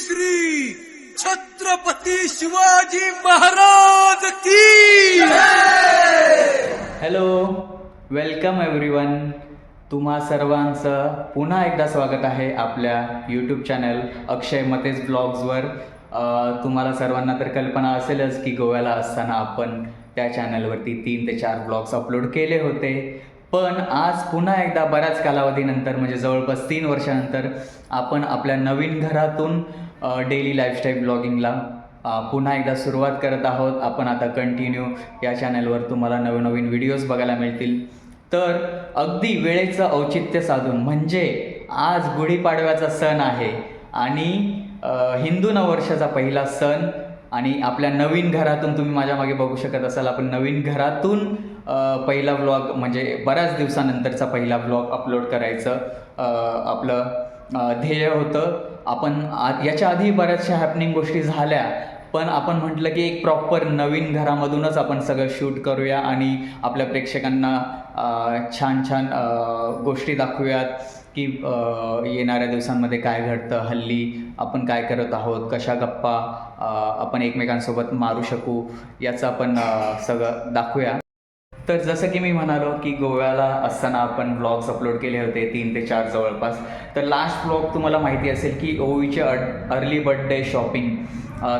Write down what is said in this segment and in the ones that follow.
श्री छत्रपती शिवाजी महाराज की। Hello, welcome everyone. तुम्हा सर्वांचं पुन्हा एकदा स्वागत आहे आपल्या यूट्यूब चॅनल अक्षय मतेज ब्लॉग्सवर. तुम्हाला सर्वांना तर कल्पना असेलच की गोव्याला असताना आपण त्या चॅनलवरती 3 ते 4 ब्लॉग्स अपलोड केले होते. पण आज पुन्हा एकदा बऱ्याच कालावधीनंतर म्हणजे जवळपास 3 वर्षानंतर आपण आपल्या नवीन घरातून डेली लाईफस्टाईल ब्लॉगिंगला पुन्हा एकदा सुरुवात करत आहोत. आपण आता कंटिन्यू या चॅनलवर तुम्हाला नवनवीन व्हिडिओज बघायला मिळतील. तर अगदी वेळेचं औचित्य साधून म्हणजे आज गुढीपाडव्याचा सण आहे आणि हिंदू नववर्षाचा पहिला सण आणि आपल्या नवीन घरातून तुम्ही माझ्या मागे बघू शकत असाल आपण नवीन घरातून पहिला व्लॉग म्हणजे बऱ्याच दिवसानंतरचा पहिला व्लॉग अपलोड करायचं आपलं ध्येय होतं. आपण याच्या आधी बऱ्याचशा हॅपनिंग गोष्टी झाल्या पण आपण म्हटलं की एक प्रॉपर नवीन घरामधूनच आपण सगळं शूट करूया आणि आपल्या प्रेक्षकांना छान छान गोष्टी दाखवूयात की येणाऱ्या दिवसांमध्ये काय घडतं, हल्ली आपण काय करत आहोत, कशा गप्पा आपण एकमेकांसोबत मारू शकू याचं आपण सगळं दाखवूया. तर जसं की मी म्हणालो की गोव्याला असताना आपण ब्लॉग्स अपलोड केले होते 3 ते 4 जवळपास. तर लास्ट ब्लॉग तुम्हाला माहिती असेल की ओवीचे अर्ली बर्थडे शॉपिंग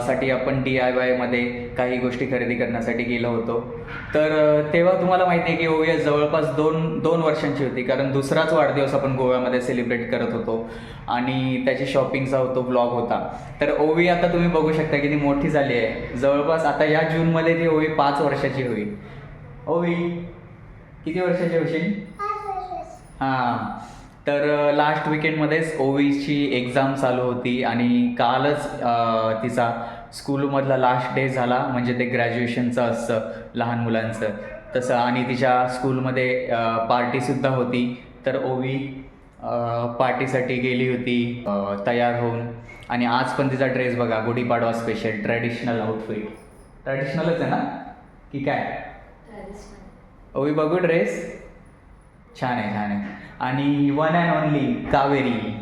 साठी आपण DIYमध्ये काही गोष्टी खरेदी करण्यासाठी गेलो होतो. तर तेव्हा तुम्हाला माहिती आहे की ओवी जवळपास दोन वर्षांची होती कारण दुसराच वाढदिवस आपण गोव्यामध्ये सेलिब्रेट करत होतो आणि त्याची शॉपिंगचा तो ब्लॉग होता. तर ओवी आता तुम्ही बघू शकता की ती मोठी झाली आहे. जवळपास आता या जूनमध्ये ती ओवी 5 वर्षाची होईल. ओवी किती वर्षाची होशील? 5 वर्षाची. हां, तर लास्ट विकेंडमध्येच ओवीची एक्झाम चालू होती आणि कालच तिचा स्कूलमधला लास्ट डे झाला म्हणजे ते ग्रॅज्युएशनचं असतं लहान मुलांचं तसं. आणि तिच्या स्कूलमध्ये पार्टीसुद्धा होती. तर ओवी पार्टीसाठी गेली होती तयार होऊन आणि आज पण तिचा ड्रेस बघा, गुढीपाडवा स्पेशल ट्रॅडिशनल आउटफिट. ट्रॅडिशनलच आहे ना की काय? ओवी बघू ड्रेस, छान आहे छान आहे. आणि one and only Kaveri.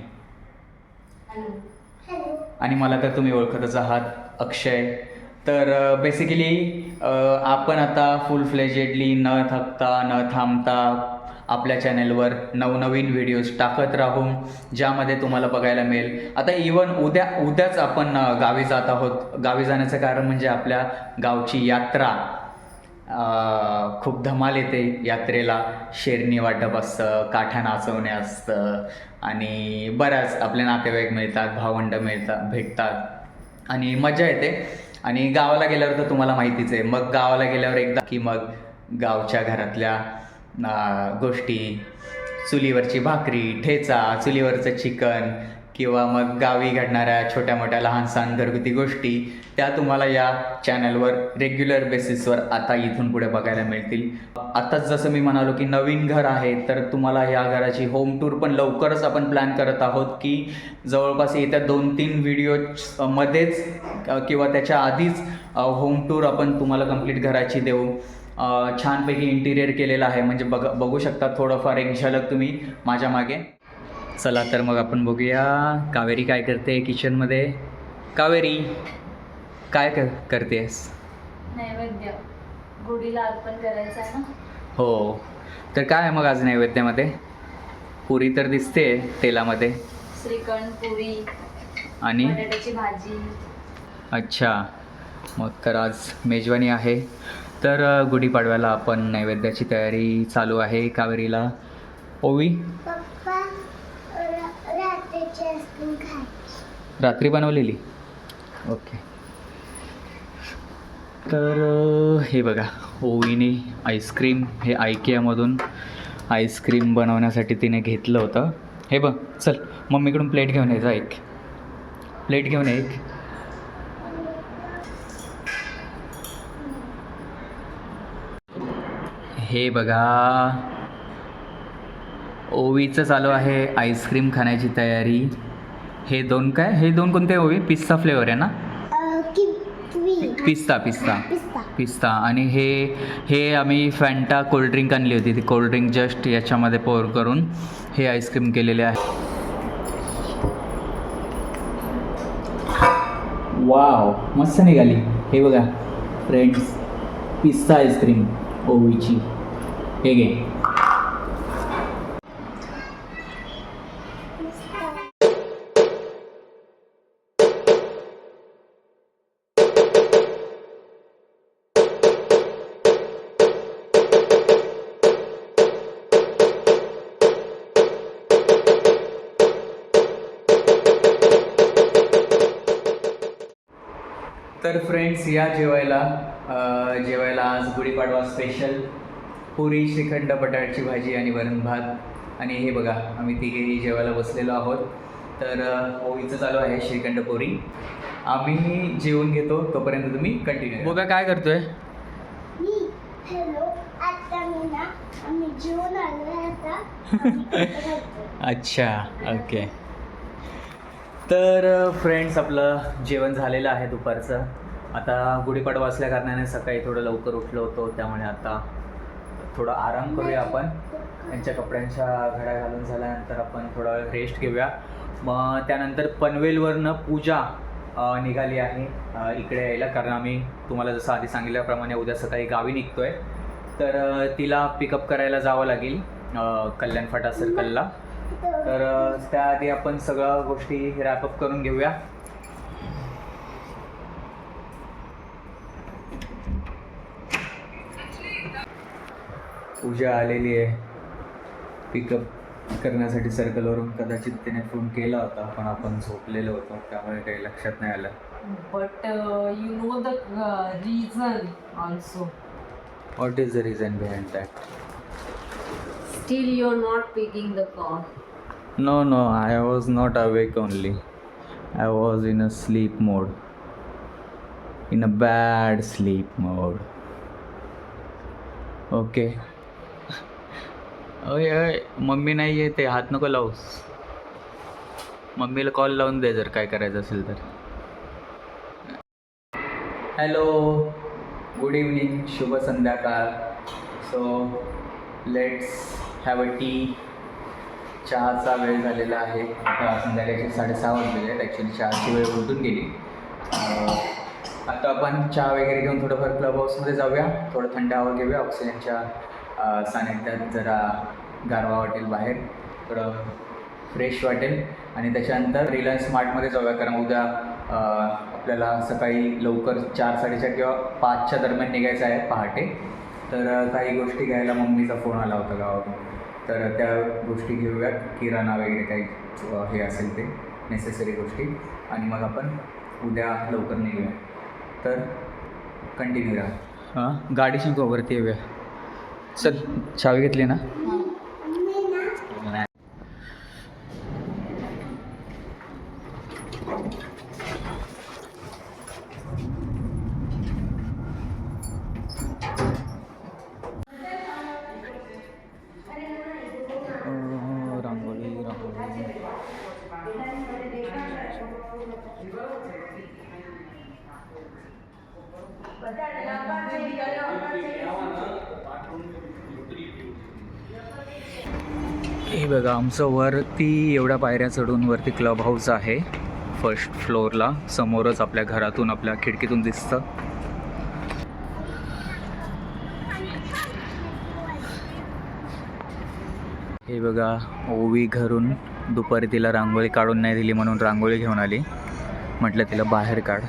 Hello. आणि मला तर तुम्ही ओळखतच आहात अक्षय. तर बेसिकली आपण आता फुल फ्लेजेडली न थकता न थांबता आपल्या चॅनलवर नवनवीन व्हिडिओज टाकत राहू ज्यामध्ये तुम्हाला बघायला मिळेल. आता इवन उद्याच आपण गावी जात आहोत. गावी जाण्याचं कारण म्हणजे आपल्या गावची यात्रा. खूप धमाल येते यात्रेला. शेरणी वाटप असतं, काठ्या नाचवणे असतं आणि बऱ्याच आपले नातेवाईक मिळतात, भावंड भेटतात आणि मजा येते. आणि गावाला गेल्यावर तर तुम्हाला माहितीच आहे. मग गावाला गेल्यावर एकदा की मग गावच्या घरातल्या गोष्टी, चुलीवरची भाकरी, ठेचा, चुलीवरचं चिकन किंवा मग गावी घडणाऱ्या छोट्या मोठ्या लहान सहान घरगुती गोष्टी त्या तुम्हाला या चॅनलवर रेग्युलर बेसिसवर आता इथून पुढे बघायला मिळतील. आताच जसं मी म्हणालो की नवीन घर आहे तर तुम्हाला या घराची होम टूर पण लवकरच आपण प्लॅन करत आहोत की जवळपास येत्या 2-3 व्हिडिओमध्येच किंवा त्याच्या आधीच होम टूर आपण तुम्हाला कंप्लीट घराची देऊ. छानपैकी इंटिरियर केलेलं आहे म्हणजे बघू शकता थोडंफार एक झलक तुम्ही माझ्या मागे. चला तर मग आपण बघूया कावेरी काय करते किचनमध्ये. कावेरी काय करतेस? नैवेद्य गुढीला अर्पण करायचं आहे ना. हो, तर काय आहे मग आज नैवेद्यामध्ये? पुरी तर दिसते तेलामध्ये. श्रीखंड, पुरी आणि बटाट्याची भाजी. अच्छा, मग तर आज मेजवानी आहे. तर गुढीपाडव्याला आपण नैवेद्याची तयारी चालू आहे कावेरीला. ओवी पप्पा रात्रीची आईस्क्रीम खायची. रात्री बनवलेली? ओके. तर हे बघा ओवीने आईस्क्रीम हे IKEAमधून आईस्क्रीम बनवण्यासाठी तिने घेतलं होतं. हे बघ, चल मम्मीकडून प्लेट घेऊन ये जा. एक प्लेट घेऊन ये. एक हे बघा ओवीचं चालू आहे आईस्क्रीम खाण्याची तयारी. हे दोन कोणते ओवी? पिस्ता फ्लेवर आहे ना? पिस्ता पिस्ता पिस्ता. आणि हे आम्ही फॅन्टा कोल्ड्रिंक आणली होती. ती कोल्ड्रिंक जस्ट याच्यामध्ये पोर करून हे आईस्क्रीम केलेले आहे. वाव, मस्त निघाली. हे बघा फ्रेंड्स, पिस्ता आईस्क्रीम ओवीची. हे घे. तर फ्रेंड्स, या जेवायला आज गुढीपाडवा स्पेशल पुरी, श्रीखंड, बटाट्याची भाजी आणि वरण भात. आणि हे बघा, आम्ही तिघेही जेवायला बसलेलो आहोत. तर ओवीचं चालू आहे श्रीखंड पुरी. आम्ही जेवून घेतो, तोपर्यंत तुम्ही कंटिन्यू. बघा काय करतोय. हॅलो, आता मी ना आम्ही जेवण आलो आता. अच्छा, ओके. तर फ्रेंड्स, आपलं जेवण झालेलं आहे दुपारचं. आता गुढीपाडवा असल्या कारणाने सकाळी थोडं लवकर उठलो होतो, त्यामुळे आता थोडा आराम करूया आपण. त्यांच्या कपड्यांच्या घड्या घालून झाल्यानंतर आपण थोडा वेळ रेस्ट घेऊया. मग त्यानंतर पनवेलवरनं पूजा निघाली आहे इकडे यायला, कारण आम्ही तुम्हाला जसं आधी सांगितल्याप्रमाणे उद्या सकाळी गावी निघतो आहे. तर तिला पिकअप करायला जावं लागेल कल्याण फाटा सर्कलला. तर त्याआधी आपण सगळ्या गोष्टी रॅपअप करून घेऊया. पूजा आलेली आहे पिकअप करण्यासाठी सर्कलवरून. कदाचित तिने फोन केला होता, पण आपण झोपलेलो होतो, त्यामुळे काही लक्षात नाही आलं. But you know the reason also. What is the reason behind that? Still you're not picking the call. No, I was not awake only. I was in a sleep mode. In a bad sleep mode. Okay. ओय, mummy नाही आहे, ते हात नको लावूस. मम्मीला call लावून दे जर काय करायचं असेल तर. हॅलो, गुड इव्हनिंग, शुभ संध्याकाळ. So let's have a T. चहाचा वेळ झालेला आहे. आता संध्याकाळचे 6:30 वाजलेले आहेत. ॲक्च्युली चहाची वेळ उलटून गेली. आता आपण चहा वगैरे घेऊन थोडंफार क्लब हाऊसमध्ये जाऊया, थोडं थंड हवा घेऊया. ऑक्सिजनच्या सानिध्यात जरा गारवा वाटेल, बाहेर थोडं फ्रेश वाटेल. आणि त्याच्यानंतर रिलायन्स स्मार्टमध्ये जाऊया, कारण उद्या आपल्याला सकाळी लवकर 4, 4:30 किंवा 5च्या दरम्यान निघायचं आहे पहाटे. तर काही गोष्टी घ्यायला मम्मीचा फोन आला होता गावातून, तर त्या गोष्टी घेऊयात. किराणा वगैरे काही हे असेल ते नेसेसरी गोष्टी, आणि मग आपण उद्या लवकर निघूया. तर कंटिन्यू राहा. हां, गाडी शिंकवरती येऊया. चल, चावी घेतली ना? रांगोळी हे बघा, आमचं वरती एवढ्या पायऱ्या चढून वरती क्लब हाऊस आहे फर्स्ट फ्लोअरला. समोरच आपल्या घरातून, आपल्या खिडकीतून दिसतं. हे बघा, ओवी घरून दुपारी तिला रांगोळी काढून नाही दिली म्हणून रांगोळी घेऊन आली. म्हटलं तिला बाहेर काढ.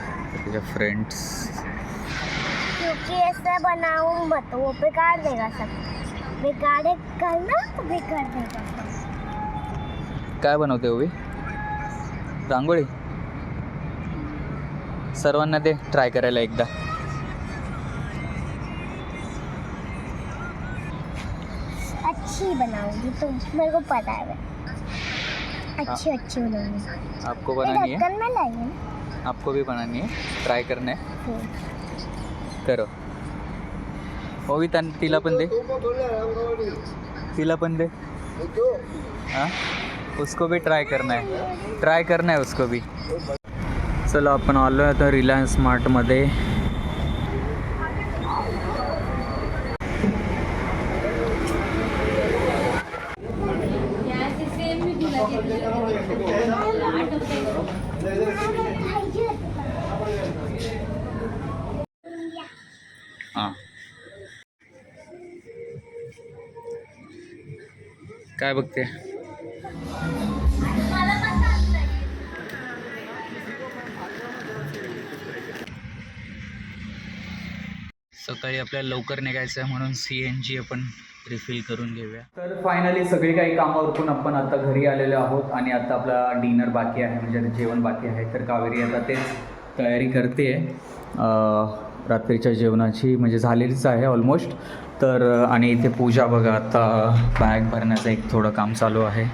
तिच्या फ्रेंड्स क्योंकि ऐसा बनाऊं मत, वो बेकार देगा सब. बेकार करना तो बेकार देगा. काय बनवते ओवी? रांगोळी. सर्वांना दे ट्राय करायला एकदा. अच्छी बनाऊंगी तुम, मेरे को पता है. अच्छी बनाऊंगी. आपको बनानी है? ढक्कन में लाएंगे ना. आपको भी बनानी है, ट्राय करना है. करो. ओवी, तिला पण दे. तिला पण दे. हाँ, उसको भी ट्राय करना है उसको भी. चलो, आपण आलो आहे आता रिलायन्स स्मार्टमध्ये. काय बघते? सकाळी आपल्याला लवकर निघायचं आहे म्हणून CNG आपण रिफिल करून घेऊया. तर फायनली सगळी काही कामं उरकून आपण आता घरी आलेलो आहोत आणि आता आपला डिनर बाकी आहे, म्हणजे जेवण बाकी आहे. तर कावेरी आता तेच तयारी करते रात्रीच्या जेवणाची, म्हणजे झालेलीच आहे ऑलमोस्ट. तर आणि इथे पूजा बघा, आता बॅग भरण्याचं एक थोडं काम चालू आहे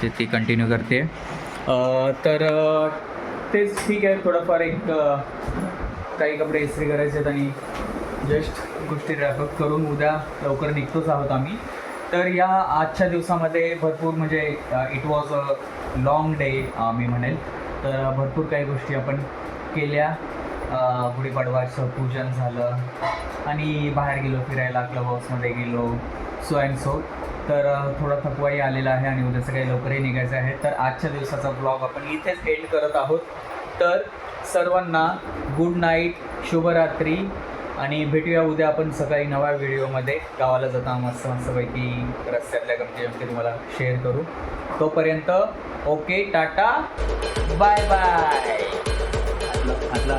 ते ती कंटिन्यू करते. तर तेच ठीक आहे. थोडंफार एक काही कपडे इस्त्री करायचे आहेत आणि जस्ट गोष्टी रॅपअप करून उद्या लवकर निघतोच आहोत आम्ही. तर या आजच्या दिवसामध्ये भरपूर म्हणजे it was a long day मी म्हणेल. तर भरपूर काही गोष्टी आपण केल्या. गुढीपाडवाचं पूजन झालं आणि बाहेर गेलो फिरायला, क्लब हाऊसमध्ये गेलो, सो अँड सो. तर थोडा थकवाही आलेला आहे आणि उद्या सकाळी लवकरही निघायचं आहे. तर आजच्या दिवसाचा ब्लॉग आपण इथेच एंड करत आहोत. तर सर्वांना गुड नाईट, शुभरात्री आणि भेटूया उद्या आपण सकाळी नव्या व्हिडिओमध्ये. गावाला जाता मस्तपैकी रस्त्यातल्या गमती तुम्हाला शेअर करू. तोपर्यंत ओके, टाटा, बाय बाय. आदला